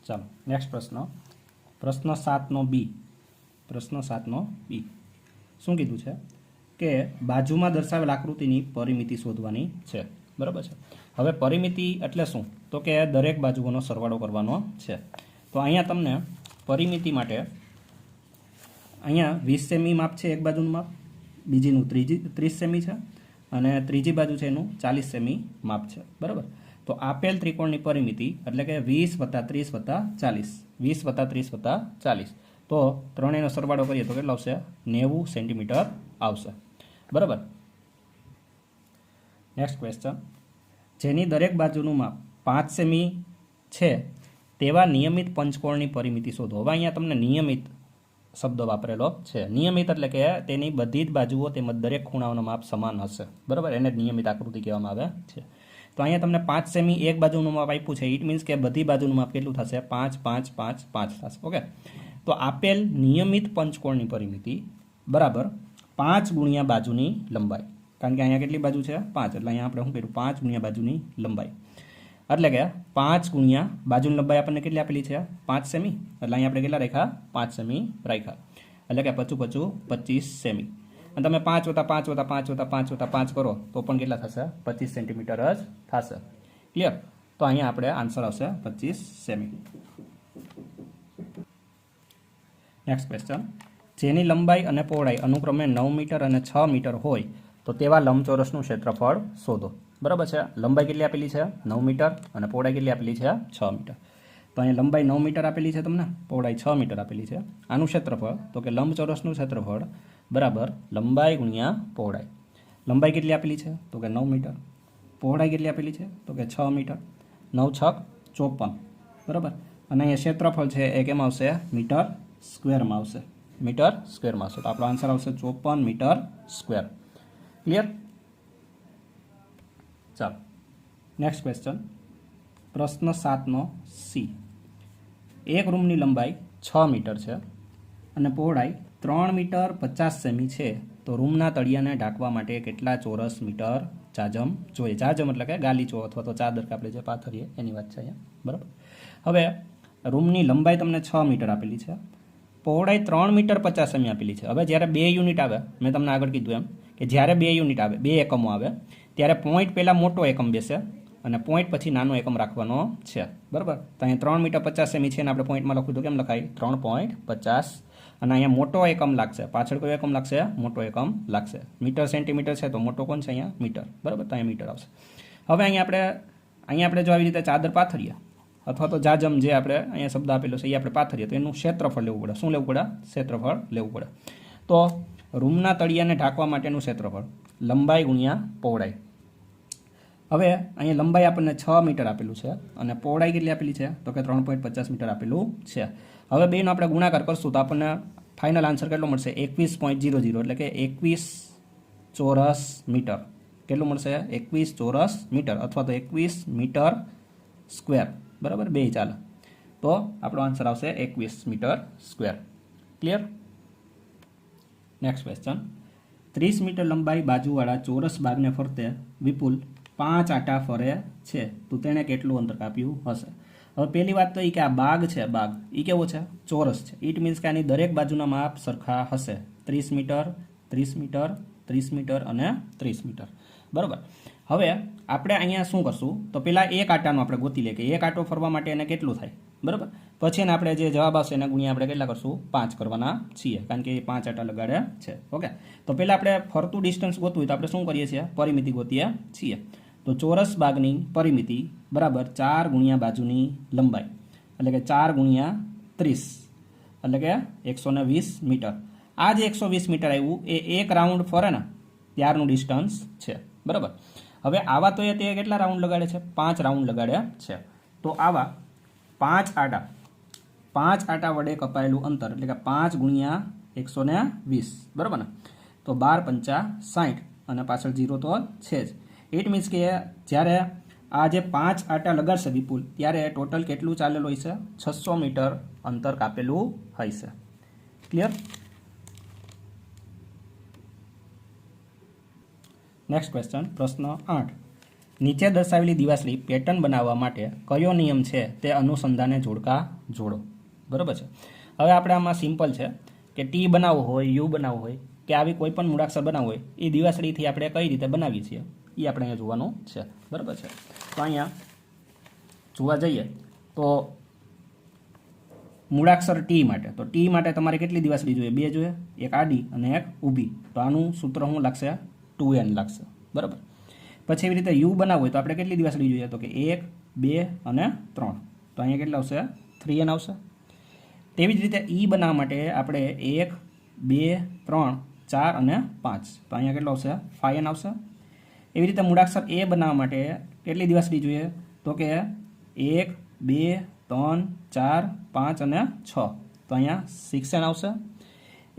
ચાલો નેક્સ્ટ પ્રશ્ન, પ્રશ્ન 7નો બી. પ્રશ્ન 7નો બી શું કીધું છે કે બાજુમાં દર્શાવેલ આકૃતિની પરિમિતિ શોધવાની છે. બરાબર છે. હવે પરિમિતિ એટલે શું? તો કે દરેક બાજુઓનો સરવાળો કરવાનો છે. તો અહીંયા તમને પરિમિતિ માટે અહીંયા 20 સેમી માપ છે એક બાજુનું માપ, બીજીનું 30 સેમી છે અને ત્રીજી બાજુ છે એનું 40 સેમી માપ છે. બરાબર. તો આપેલ ત્રિકોણની પરિમિતિ એટલે કે 20 + 30 + 40, 20 + 30 + 40, તો ત્રણેયનો સરવાળો કરીએ તો કેટલો આવશે? 90 સેન્ટીમીટર આવશે. બરાબર. નેક્સ્ટ ક્વેશ્ચન, જેની દરેક બાજુનું માપ 5 સેમી છે તેવા નિયમિત પંચકોણની પરિમિતિ શોધો. હવે અહીંયા તમને નિયમિત શબ્દ વાપરેલો છે. નિયમિત એટલે કે તેની બધી જ બાજુઓ તેમજ દરેક ખૂણાઓનો માપ સમાન હશે. બરાબર. એને જ નિયમિત આકૃતિ કહેવામાં આવે છે. તો અહીંયા તમને 5 સેમી એક બાજુનું માપ આપ્યું છે. ઇટ મીન્સ કે બધી બાજુનું માપ કેટલું થશે? 5, 5, 5, 5 થશે. ઓકે. તો આપેલ નિયમિત પંચકોણની પરિમિતિ બરાબર 5 ગુણ્યા બાજુની લંબાઈ. કારણ કે અહીંયા કેટલી બાજુ છે? 5. એટલે અહીંયા આપણે શું કર્યું? 5 ગુણ્યા બાજુની લંબાઈ. એટલે કે 5 ગુણ્યા બાજુની લંબાઈ આપણને કેટલી આપેલી છે? 5 સેમી. એટલે અહીંયા આપણે કેટલા રાખ્યા? 5 સેમી રાખ્યા. એટલે કે 55 25 સેમી. અને તમે 5 + 5 + 5 + 5 + 5 કરો તો પણ કેટલા થશે? 25 સેન્ટીમીટર જ થશે. ક્લિયર? તો અહીંયા આપણે આન્સર આવશે 25 સેમી. નેક્સ્ટ ક્વેશ્ચન, જેની લંબાઈ અને પહોળાઈ અનુક્રમે 9 મીટર અને 6 મીટર હોય તો તેવા લંબચોરસનું ક્ષેત્રફળ શોધો. બરાબર છે. લંબાઈ કેટલી આપેલી છે? 9 મીટર અને પહોળાઈ કેટલી આપેલી છે? 6 મીટર. તો અહીંયા લંબાઈ 9 મીટર આપેલી છે તમને, પહોળાઈ 6 મીટર આપેલી છે. આનું ક્ષેત્રફળ તો કે લંબચોરસનું ક્ષેત્રફળ બરાબર લંબાઈ ગુણ્યા પહોળાઈ. લંબાઈ કેટલી આપેલી છે? તો કે 9 મીટર. પહોળાઈ કેટલી આપેલી છે? તો કે 6 મીટર. 9 × 6 = 54. બરાબર. અને અહીંયા ક્ષેત્રફળ છે એ કેમ આવશે? મીટર સ્ક્વેરમાં આવશે. મીટર સ્ક્વેરમાં આવશે. તો આપણો આન્સર આવશે 54 મીટર સ્ક્વેર. ક્લિયર? ચાલો નેક્સ્ટ ક્વેશ્ચન, પ્રશ્ન 7નો સી. એક રૂમની લંબાઈ 6 મીટર છે અને પહોળાઈ 3 મીટર 50 સેમી છે તો રૂમના તળિયાને ઢાંકવા માટે કેટલા ચોરસ મીટર જાજમ જોઈએ? જાજમ એટલે કે ગાલીચો અથવા તો ચાદર કે આપણે જે પાથરીએ એની વાત છે અહીંયા. બરાબર. હવે રૂમની લંબાઈ તમને 6 મીટર આપેલી છે, પહોળાઈ 3 મીટર 50 સેમી આપેલી છે. હવે જ્યારે 2 યુનિટ આવે, મેં તમને આગળ કીધું એમ કે જ્યારે 2 યુનિટ આવે, 2 એકમો આવે, ત્યારે પોઈન્ટ પહેલાં મોટો એકમ બેસે અને પોઈન્ટ પછી નાનો એકમ રાખવાનો છે. બરાબર. તો અહીંયા 3 મીટર 50 સેમી છે અને આપણે પોઈન્ટમાં લખ્યું તો કેમ લખાય? 3.50. અને અહીંયા મોટો એકમ લાગશે. પાછળ કયો એકમ લાગશે? મોટો એકમ લાગશે. મીટર સેન્ટીમીટર છે તો મોટો કોણ છે? અહીંયા મીટર. બરાબર. તો અહીંયા મીટર આવશે. હવે અહીંયા આપણે જો આવી રીતે ચાદર પાથરીએ અથવા તો જાજમ જે આપણે અહીંયા શબ્દ આપેલો છે એ આપણે પાથરીએ તો એનું ક્ષેત્રફળ લેવું પડે. શું લેવું પડે? ક્ષેત્રફળ લેવું પડે. તો રૂમના તળિયાને ઢાંકવા માટેનું ક્ષેત્રફળ લંબાઈ ગુણ્યા પહોળાઈ. હવે અહીંયા લંબાઈ આપણને 6 મીટર આપેલું છે અને પહોળાઈ કેટલી આપેલી છે? તો કે 3.50 મીટર આપેલું છે. હવે બેનો આપણે ગુણાકાર કરશું તો આપણને ફાઇનલ આન્સર કેટલો મળશે? 21.00. એટલે કે 21 ચોરસ મીટર. કેટલું મળશે? 21 ચોરસ મીટર અથવા તો 21 મીટર સ્ક્વેર. બરાબર. બે ચાલે. તો આપણો આન્સર આવશે 21 metre square. Clear? Next question, 30 metre લંબાઈ બાજુવાળા ચોરસ બાગને ફરતે વિપુલ 5 આટા ફરે છે તો તેણે કેટલું અંતર કાપ્યું હશે? હવે પહેલી વાત તો એ કે આ બાગ છે, બાગ એ કેવો છે? ચોરસ છે. ઇટ મીન્સ કે આની દરેક બાજુના માપ સરખા હશે. 30 મીટર, 30 મીટર, 30 મીટર અને 30 મીટર. બરાબર. હવે આપણે અહીંયા શું કરશું તો પહેલાં એક આટાનું આપણે ગોતી લઈએ કે એક આટો ફરવા માટે એને કેટલું થાય. બરાબર. પછી એને આપણે જે જવાબ આવશે એને ગુણ્યા આપણે કેટલા કરશું? 5 કરવાના છીએ કારણ કે એ 5 આટા લગાડ્યા છે. ઓકે. તો પહેલાં આપણે ફરતું ડિસ્ટન્સ ગોતવું હોય તો આપણે શું કરીએ છીએ? પરિમિતિ ગોતીએ છીએ. તો ચોરસ બાગની પરિમિતિ બરાબર 4 ગુણ્યા બાજુની લંબાઈ એટલે કે 4 ગુણ્યા 30 એટલે કે 120 મીટર. આ જે 120 મીટર આવ્યું એ એક રાઉન્ડ ફરે ને ત્યારનું ડિસ્ટન્સ છે. બરાબર. હવે આવા તો તે કેટલા રાઉન્ડ લગાડે છે? 5 રાઉન્ડ લગાડ્યા છે. તો આવા 5 આટા વડે કપાયેલું અંતર એટલે કે 5 ગુણ્યા 120. બરાબર ને? તો 12 × 5 = 60 અને પાછળ 0 તો છે જ. ઇટ મીન્સ કે જ્યારે આ જે 5 આટા લગાડશે વિપુલ ત્યારે ટોટલ કેટલું ચાલેલું હોય છે? 600 મીટર અંતર કાપેલું હોય છે. ક્લિયર? નેક્સ્ટ ક્વેશ્ચન, પ્રશ્ન 8. નીચે દર્શાવેલી દિવાસળી પેટર્ન બનાવવા માટે કયો નિયમ છે તે અનુસંધાને જોડકા જોડો. બરાબર છે. હવે આપણે આમાં સિમ્પલ છે કે ટી બનાવવું હોય, યુ બનાવવું હોય કે આવી કોઈ પણ મૂળાક્ષર બનાવવું હોય એ દિવાસળીથી આપણે કઈ રીતે બનાવીએ છીએ એ આપણે અહીંયા જોવાનું છે. બરાબર છે. તો અહીંયા જોવા જઈએ તો મૂળાક્ષર ટી માટે, તો ટી માટે તમારે કેટલી દિવાસળી જોઈએ? 2 જોઈએ, એક આડી અને એક ઊભી. તો આનું સૂત્ર શું લાગશે? 2n લાગશે. બરાબર. પછી એવી રીતે યુ બનાવવું હોય તો આપણે કેટલી દિવાસળી જોઈએ? તો કે 1, 2 અને 3. તો અહીંયા કેટલા આવશે? 3n આવશે. તેવી જ રીતે ઈ બનાવવા માટે આપણે 1, 2, 3, 4 અને 5. તો અહીંયા કેટલો આવશે? 5n આવશે. એવી રીતે મૂળાક્ષર એ બનાવવા માટે કેટલી દિવાસળી જોઈએ? તો કે 1, 2, 3, 4, 5 અને 6. તો અહીંયા 6n આવશે.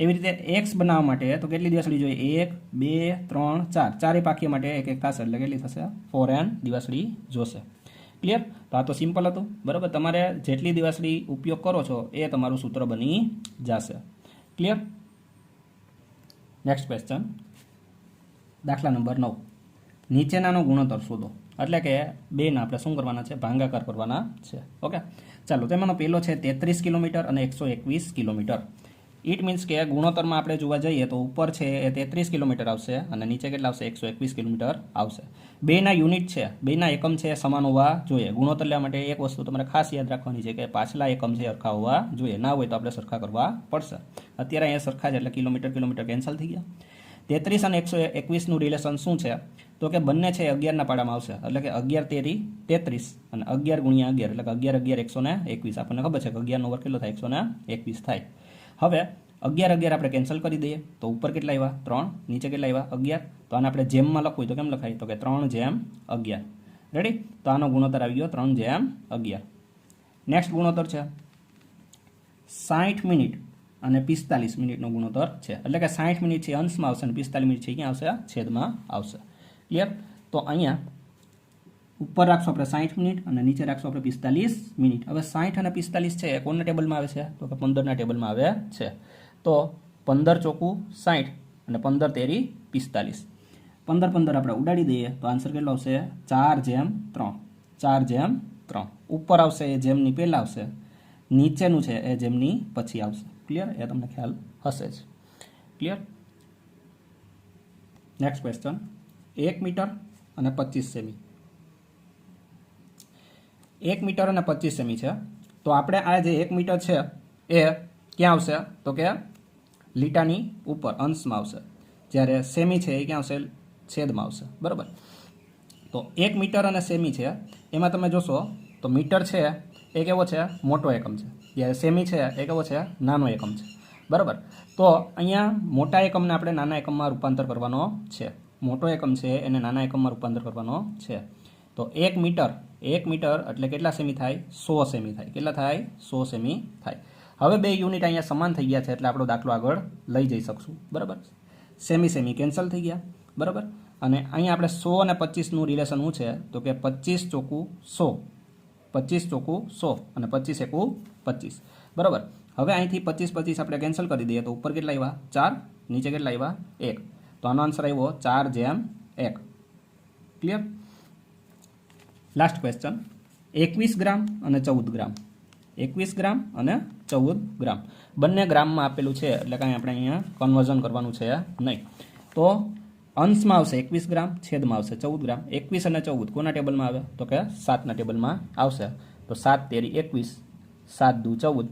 એવી રીતે એક્સ બનાવવા માટે તો કેટલી દિવાસળી જોઈએ? 1, 2, 3, 4. ચારે પાખી માટે એક એક થશે એટલે કેટલી થશે? 4n દિવાસળી જોશે. ક્લિયર? તો આ તો સિમ્પલ હતું. બરાબર. તમારે જેટલી દિવાસળી ઉપયોગ કરો છો એ તમારું સૂત્ર બની જશે. ક્લિયર? નેક્સ્ટ ક્વેશ્ચન, દાખલા નંબર 9. નીચેનાનો ગુણોત્તર શોધો. એટલે કે બેના આપણે શું કરવાના છે? ભાગાકાર કરવાના છે. ઓકે, ચાલો. તેમાંનો પહેલો છે 33 કિલોમીટર અને 121 કિલોમીટર. ઇટ મીન્સ કે ગુણોત્તરમાં આપણે જોવા જઈએ તો ઉપર છે એ 33 કિલોમીટર આવશે અને નીચે કેટલા આવશે? 121 કિલોમીટર આવશે. બેના યુનિટ છે, બેના એકમ છે સમાન હોવા જોઈએ. ગુણોત્તર લેવા માટે એક વસ્તુ તમારે ખાસ યાદ રાખવાની છે કે પાછલા એકમ છે સરખા હોવા જોઈએ. ના હોય તો આપણે સરખા કરવા પડશે. અત્યારે અહીંયા સરખા છે એટલે કિલોમીટર કેન્સલ થઈ ગયા. 33 અને 121નું રિલેશન શું છે? તો કે બંને છે 11ના પાડામાં આવશે. એટલે કે 11 તેરી 33 અને 11 ગુણ્યા 11 એટલે કે 11 11 121. આપણને ખબર છે કે 11નો વર્ગ કેટલો થાય? 121 થાય. હવે 11 11 આપણે કેન્સલ કરી દઈએ તો ઉપર કેટલા આવ્યા? 3. નીચે કેટલા આવ્યા? 11. તો આને આપણે જેમમાં લખવું હોય તો કેમ લખાય? તો કે 3/11. રેડી? તો આનો ગુણોત્તર આવી ગયો 3/11. નેક્સ્ટ ગુણોત્તર છે 60 મિનિટ અને 45 મિનિટનો ગુણોત્તર છે. એટલે કે 60 મિનિટ છે અંશમાં આવશે અને 45 મિનિટ છે ક્યાં આવશે? છેદમાં આવશે. ક્લિયર? તો અહીંયા ઉપર રાખશું આપણે 60 મિનિટ અને નીચે રાખશું આપણે 45 મિનિટ. હવે 60 અને 45 છે એ કોના ટેબલમાં આવે છે? તો કે 15ના ટેબલમાં આવે છે. તો 15 ચોકું 60 અને 15 તેરી 45. 15 15 આપણે ઉડાડી દઈએ તો આન્સર કેટલો આવશે? 4/3. 4/3. ઉપર આવશે એ જેમની પહેલાં આવશે, નીચેનું છે એ જેમની પછી આવશે. ક્લિયર? એ તમને ખ્યાલ હશે જ. ક્લિયર? નેક્સ્ટ ક્વેશ્ચન, 1 મીટર અને 25 સેમી. 1 મીટર અને 25 સેમી છે. તો આપણે આ જે 1 મીટર છે એ ક્યાં આવશે? તો કે લીટાની ઉપર અંશમાં આવશે. જ્યારે સેમી છે એ ક્યાં આવશે? છેદમાં આવશે. બરાબર. તો 1 મીટર અને સેમી છે એમાં તમે જોશો તો મીટર છે એ કેવો છે? મોટો એકમ છે. જ્યારે સેમી છે એ કેવો છે? નાનો એકમ છે. બરાબર. તો અહીંયા મોટા એકમને આપણે નાના એકમમાં રૂપાંતર કરવાનો છે. મોટો એકમ છે એને નાના એકમમાં રૂપાંતર કરવાનો છે. તો 1 મીટર એટલે કેટલા સેમી થાય? 100 સેમી થાય. કેટલા થાય? 100 સેમી થાય. હવે બે યુનિટ અહીંયા સમાન થઈ ગયા છે એટલે આપણો દાખલો આગળ લઈ જઈ શકશું. બરાબર. સેમી કેન્સલ થઈ ગયા. બરાબર. અને અહીંયા આપણે 100 અને 25નું રિલેશન શું છે? તો કે 25 ચોકું 100, 25 ચોકું 100 અને 25 એકું 25. બરાબર. હવે અહીંથી 25 25 આપણે કેન્સલ કરી દઈએ તો ઉપર કેટલા આવ્યા? 4. નીચે કેટલા આવ્યા? 1. તો આનો આન્સર આવ્યો 4/1. ક્લિયર? લાસ્ટ ક્વેશ્ચન, 21 ગ્રામ અને 14 ગ્રામ. 21 ગ્રામ અને 14 ગ્રામ બંને ગ્રામમાં આપેલું છે એટલે કાંઈ આપણે અહીંયા કન્વર્ઝન કરવાનું છે નહીં. તો અંશમાં આવશે 21 ગ્રામ, છેદમાં આવશે 14 ગ્રામ. 21 અને 14 કોના ટેબલમાં આવે? તો કે 7ના ટેબલમાં આવશે. તો 7 તેરી 21, 7 દુ 14,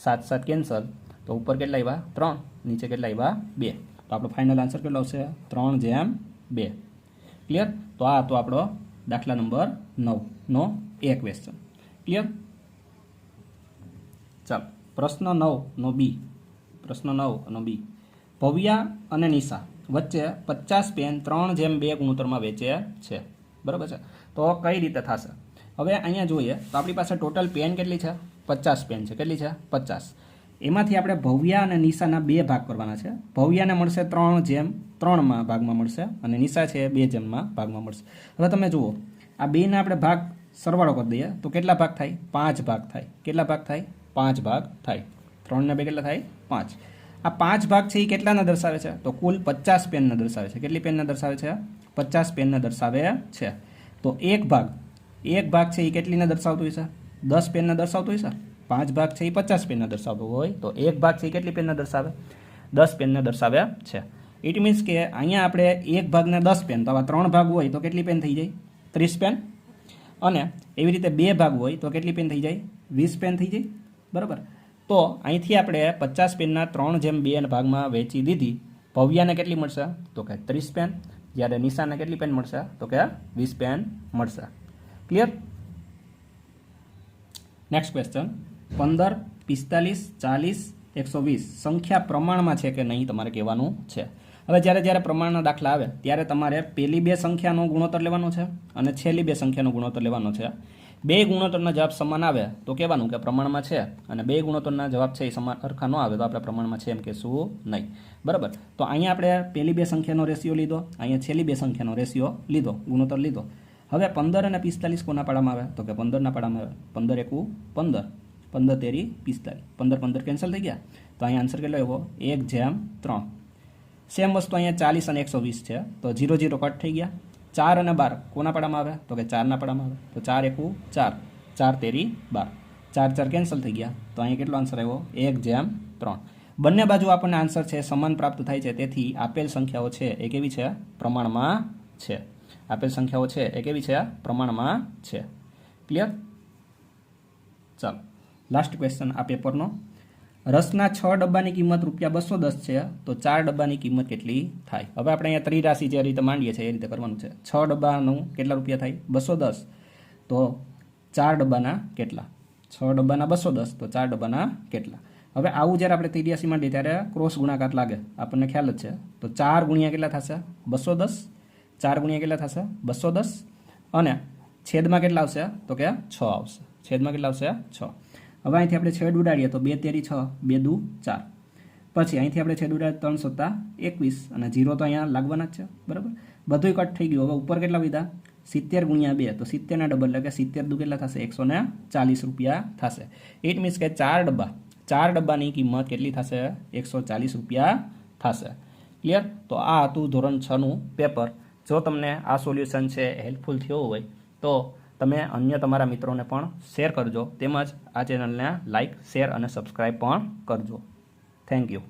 7 7 કેન્સલ. તો ઉપર કેટલા આવ્યા? 3. નીચે કેટલા આવ્યા? 2. તો આપણો ફાઇનલ આન્સર કેટલો આવશે? 3/2. ક્લિયર? તો આ તો આપણો દાખલા નંબર 9નો એ ક્વેશ્ચન. ક્લિયર? ચાલો, પ્રશ્ન 9નો બી. પ્રશ્ન 9નો બી. ભવ્યા અને નિશા વચ્ચે 50 પેન 3/2 ગુણોત્તરમાં વેચે છે. બરાબર છે. તો કઈ રીતે થશે? હવે અહીંયા જોઈએ તો આપણી પાસે ટોટલ પેન કેટલી છે? 50 પેન છે. કેટલી છે? 50. એમાંથી આપણે ભવ્યા અને નિશાના 2 ભાગ કરવાના છે. ભવ્યાને મળશે 3/3માં ભાગમાં મળશે અને નિશા છે 2 ભાગમાં મળશે. હવે તમે જુઓ આ બેના આપણે ભાગ સરવાળો કરી દઈએ તો કેટલા ભાગ થાય? 5 ભાગ થાય. કેટલા ભાગ થાય? 5 ભાગ થાય. 3 ને 2 કેટલા થાય? 5. આ 5 ભાગ છે એ કેટલાના દર્શાવે છે? તો કુલ 50 પેનને દર્શાવે છે. કેટલી પેનને દર્શાવે છે? 50 પેનને દર્શાવે છે. તો એક ભાગ છે એ કેટલીને દર્શાવતું હશે? 10 પેનને દર્શાવતું હશે. 5 ભાગ છે એ 50 પેનને દર્શાવતું હોય તો એક ભાગ છે એ કેટલી પેનને દર્શાવે? 10 પેનને દર્શાવે છે. ઇટ મીન્સ કે અહીંયા આપણે એક ભાગને 10 પેન, તો આવા 3 ભાગ હોય તો કેટલી પેન થઈ જાય? 30 પેન. અને એવી રીતે 2 ભાગ હોય તો કેટલી પેન થઈ જાય? 20 પેન થઈ જાય. બરાબર. તો અહીંથી આપણે 50 પેનના 3/2 ભાગમાં વેચી દીધી. ભવ્યાને કેટલી મળશે? તો કે 30 પેન. જ્યારે નિશાને કેટલી પેન મળશે? તો કે 20 પેન મળશે. ક્લિયર? નેક્સ્ટ ક્વેશ્ચન, 15, 45, 40, 120 સંખ્યા પ્રમાણમાં છે કે નહીં તમારે કહેવાનું છે. હવે જ્યારે પ્રમાણના દાખલા આવે ત્યારે તમારે પહેલી 2 સંખ્યાનો ગુણોત્તર લેવાનો છે અને છેલ્લી 2 સંખ્યાનો ગુણોત્તર લેવાનો છે. 2 ગુણોત્તરના જવાબ સમાન આવે તો કહેવાનું કે પ્રમાણમાં છે, અને 2 ગુણોત્તરના જવાબ છે એ સમાન સરખા ન આવે તો આપણે પ્રમાણમાં છે એમ કહેશું નહીં. બરાબર. તો અહીંયા આપણે પહેલી 2 સંખ્યાનો રેશિયો લીધો, અહીંયા છેલ્લી 2 સંખ્યાનો રેશિયો લીધો, ગુણોત્તર લીધો. હવે 15 અને 45 કોના પાડામાં આવે? તો કે 15ના પાડામાં આવે. 15 એકુ 15, 15 તેરી 45, 15 કેન્સલ થઈ ગયા. તો અહીંયા આન્સર કેટલો આવ્યો? 1/3. સેમ વસ્તુ અહીંયા 40 અને 120 છે, તો 0 0 કટ થઈ ગયા. 4 અને 12 કોના પાડામાં આવે? તો કે 4ના પાડામાં આવે. તો 4 એકુ 4, 4 તેરી 12, 4 4 કેન્સલ થઈ ગયા. તો અહીં કેટલો આન્સર આવ્યો? 1/3. બંને બાજુ આપણને આન્સર છે સમાન પ્રાપ્ત થાય છે. તેથી આપેલ સંખ્યાઓ છે એ કેવી છે? પ્રમાણમાં છે. આપેલ સંખ્યાઓ છે એ કેવી છે? પ્રમાણમાં છે. ક્લિયર? ચાલો લાસ્ટ ક્વેશ્ચન આ પેપરનો. રસના 6 ડબ્બાની કિંમત ₹210 છે, તો 4 ડબ્બાની કિંમત કેટલી થાય? હવે આપણે અહીંયા ત્રિરાશિ જે રીતે માંડીએ છીએ એ રીતે કરવાનું છે. 6 ડબ્બાનું કેટલા રૂપિયા થાય? 210. તો 4 ડબ્બાના કેટલા? 6 ડબ્બાના 210, તો 4 ડબ્બાના કેટલા? હવે આવું જ્યારે આપણે ત્રિરાશિ માંડીએ ત્યારે ક્રોસ ગુણાકાર લાગે, આપણને ખ્યાલ જ છે. તો 4 ગુણ્યા કેટલા થશે? 210. 4 ગુણ્યા કેટલા થશે? 210. અને છેદમાં કેટલા આવશે? તો કે 6 આવશે. છેદમાં કેટલા આવશે? 6. હવે અહીંથી આપણે છેદ ઉડાડીએ તો 2 તેરી 6, 2 દુ 4. પછી અહીંથી આપણે છેદ ઉડાડીએ 3 સત્તા 21, અને 0 તો અહીંયા લાગવાના જ છે. બરાબર. બધું કટ થઈ ગયું. હવે ઉપર કેટલા વિધા? 70 ગુણ્યા 2, તો 70 ના ડબલ એટલે કે 70 દુ કેટલા થશે? 140 રૂપિયા થશે. ઇટ મીન્સ કે 4 ડબ્બાની કિંમત કેટલી થશે? 140 રૂપિયા થશે. ક્લિયર? તો આ હતું ધોરણ 6નું પેપર. જો તમને આ સોલ્યુશન છે હેલ્પફુલ થયો હોય તો તમે અન્ય તમારા મિત્રોને પણ શેર કરજો, તેમજ આ ચેનલને લાઇક, શેર અને સબસ્ક્રાઈબ પણ કરજો. Thank you.